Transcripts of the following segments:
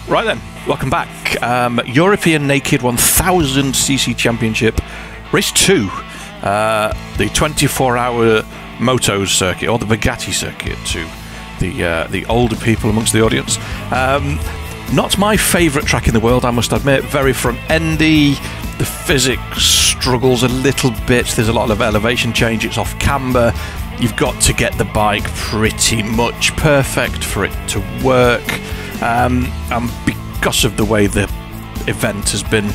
Right then, welcome back. European Naked 1000cc Championship, Race 2. The 24-hour Motos circuit, or the Bugatti circuit, to the older people amongst the audience. Not my favourite track in the world, I must admit. Very front-endy. The physics struggles a little bit. There's a lot of elevation change. It's off camber. You've got to get the bike pretty much perfect for it to work. And because of the way the event has been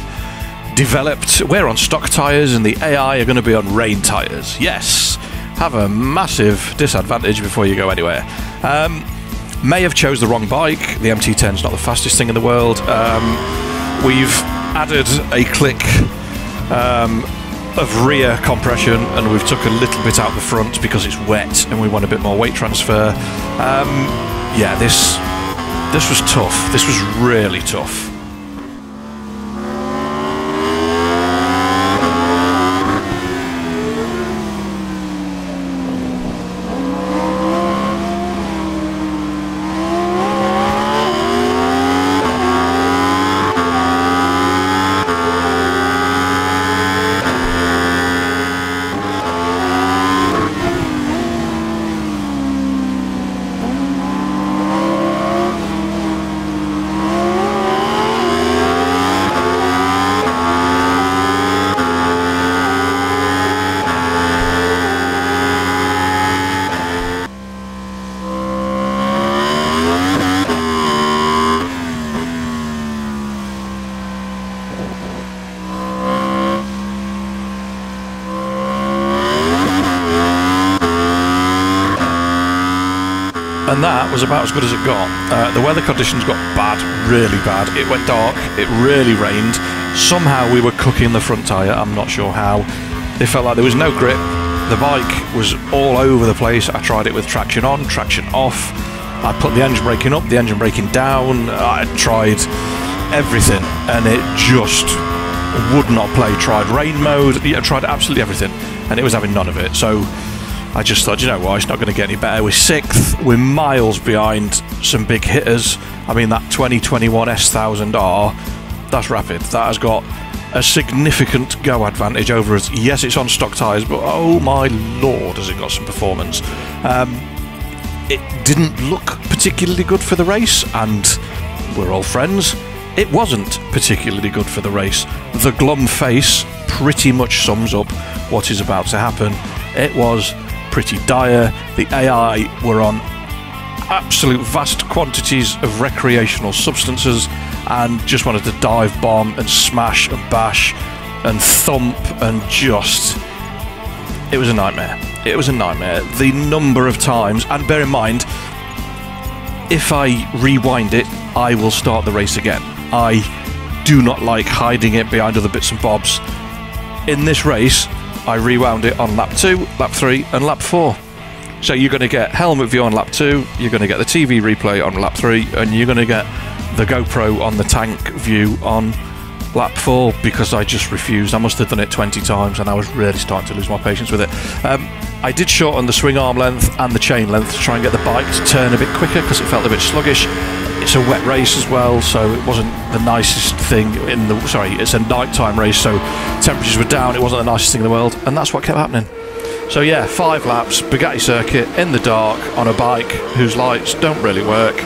developed, we're on stock tyres and the AI are going to be on rain tyres. Yes, have a massive disadvantage before you go anywhere. May have chose the wrong bike. The MT-10 is not the fastest thing in the world. We've added a click of rear compression, and we've took a little bit out the front because it's wet and we want a bit more weight transfer. Yeah, this was tough. This was really tough. And that was about as good as it got. The weather conditions got bad, really bad. It went dark, it really rained. Somehow we were cooking the front tyre, I'm not sure how. It felt like there was no grip. The bike was all over the place. I tried it with traction on, traction off. I put the engine braking up, the engine braking down. I tried everything and it just would not play. Tried rain mode, I tried absolutely everything and it was having none of it. So I just thought, you know what, it's not going to get any better. We're 6th, we're miles behind some big hitters. I mean, that 2021 S1000R, that's rapid. That has got a significant go advantage over us. Yes, it's on stock tyres, but oh my lord, has it got some performance. It didn't look particularly good for the race, and we're all friends. It wasn't particularly good for the race. The glum face pretty much sums up what is about to happen. It was pretty dire. The AI were on absolute vast quantities of recreational substances and just wanted to dive bomb and smash and bash and thump and just... It was a nightmare. It was a nightmare. The number of times, and bear in mind, if I rewind it, I will start the race again. I do not like hiding it behind other bits and bobs. In this race, I rewound it on lap 2, lap 3 and lap 4. So you're going to get helmet view on lap 2, you're going to get the TV replay on lap 3, and you're going to get the GoPro on the tank view on lap 4, because I just refused. I must have done it 20 times and I was really starting to lose my patience with it. I did shorten the swing arm length and the chain length to try and get the bike to turn a bit quicker because it felt a bit sluggish. It's a wet race as well, so it wasn't the nicest thing in the... Sorry, it's a nighttime race, so temperatures were down, it wasn't the nicest thing in the world, and that's what kept happening. So yeah, 5 laps, Bugatti circuit, in the dark, on a bike whose lights don't really work,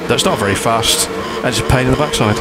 that's not very fast, and it's a pain in the backside.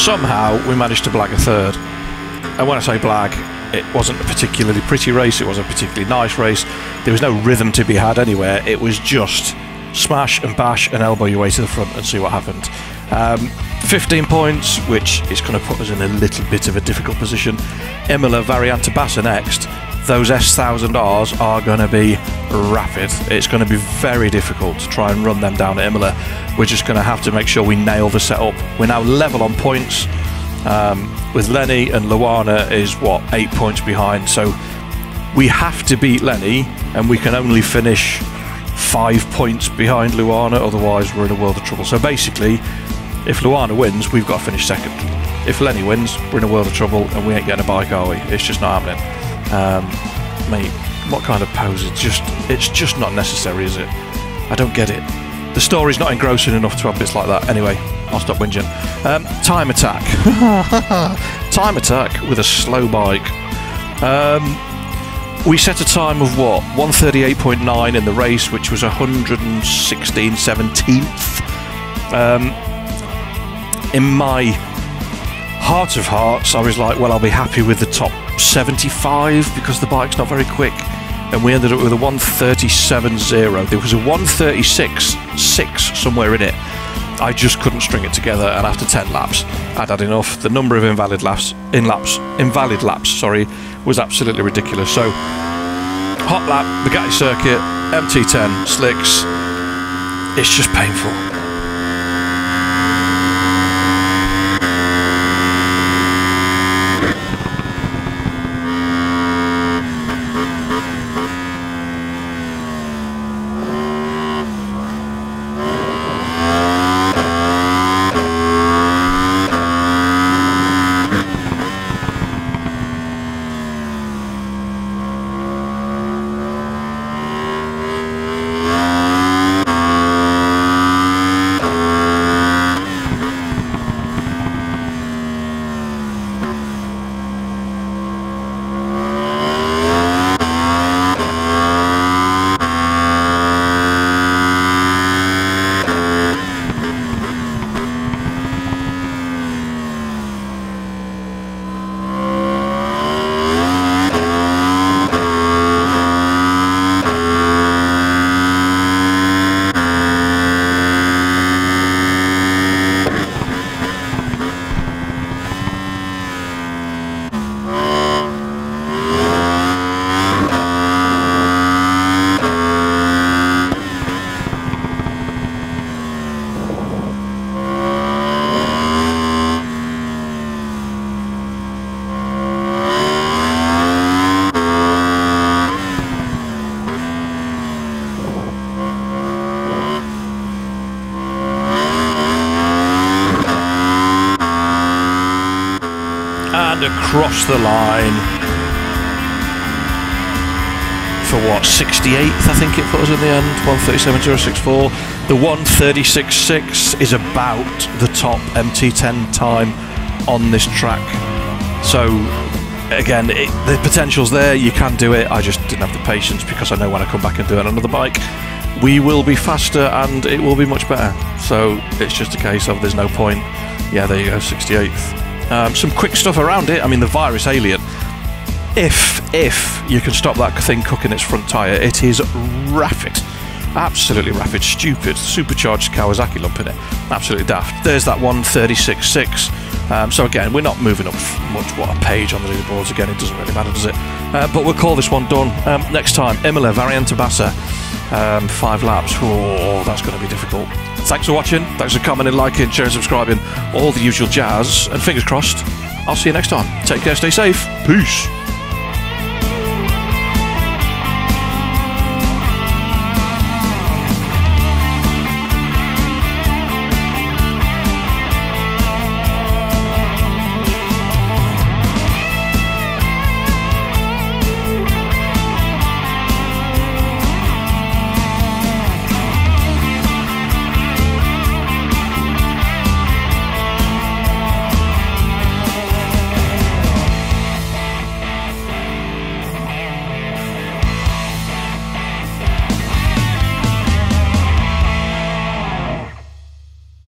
somehow we managed to blag a third. And when I say blag, it wasn't a particularly pretty race, it wasn't a particularly nice race, there was no rhythm to be had anywhere, it was just smash and bash and elbow your way to the front and see what happened. 15 points, which is going to put us in a little bit of a difficult position. Imola, Variante Bassa next. Those S1000Rs are going to be rapid. It's going to be very difficult to try and run them down at Imola. We're just going to have to make sure we nail the setup. We're now level on points with Lenny, and Luana is, what, 8 points behind. So we have to beat Lenny, and we can only finish 5 points behind Luana, otherwise we're in a world of trouble. So basically, if Luana wins, we've got to finish second. If Lenny wins, we're in a world of trouble, and we ain't getting a bike, are we? It's just not happening. Mate, what kind of pose? It's just not necessary, is it? I don't get it. The story's not engrossing enough to have bits like that. Anyway, I'll stop whinging. Time attack. Time attack with a slow bike. We set a time of what? 138.9 in the race, which was 116/17th. In my heart of hearts, I was like, well, I'll be happy with the top 75 because the bike's not very quick. And we ended up with a 137.0. There was a 136.6 somewhere in it. I just couldn't string it together, and after 10 laps, I'd had enough. The number of invalid laps, sorry, was absolutely ridiculous. So, hot lap, Bugatti circuit, MT-10, slicks. It's just painful. And across the line for what, 68th I think it put us in the end, 137.064. The 136.6 is about the top MT-10 time on this track. So again, the potential's there, you can do it. I just didn't have the patience because I know when I come back and do it on another bike, we will be faster and it will be much better. So it's just a case of there's no point. Yeah, there you go, 68th. Some quick stuff around it. I mean, the Virus Alien, if you can stop that thing cooking its front tyre, it is rapid, absolutely rapid, stupid, supercharged Kawasaki lump in it, absolutely daft. There's that 136.6. So again, we're not moving up much, what, a page on the leaderboards. Again, it doesn't really matter, does it? But we'll call this one done. Next time, Imola, Variante Bassa, 5 laps. Oh, that's going to be difficult. Thanks for watching, thanks for commenting, liking, sharing, subscribing, all the usual jazz, and fingers crossed, I'll see you next time. Take care, stay safe, peace.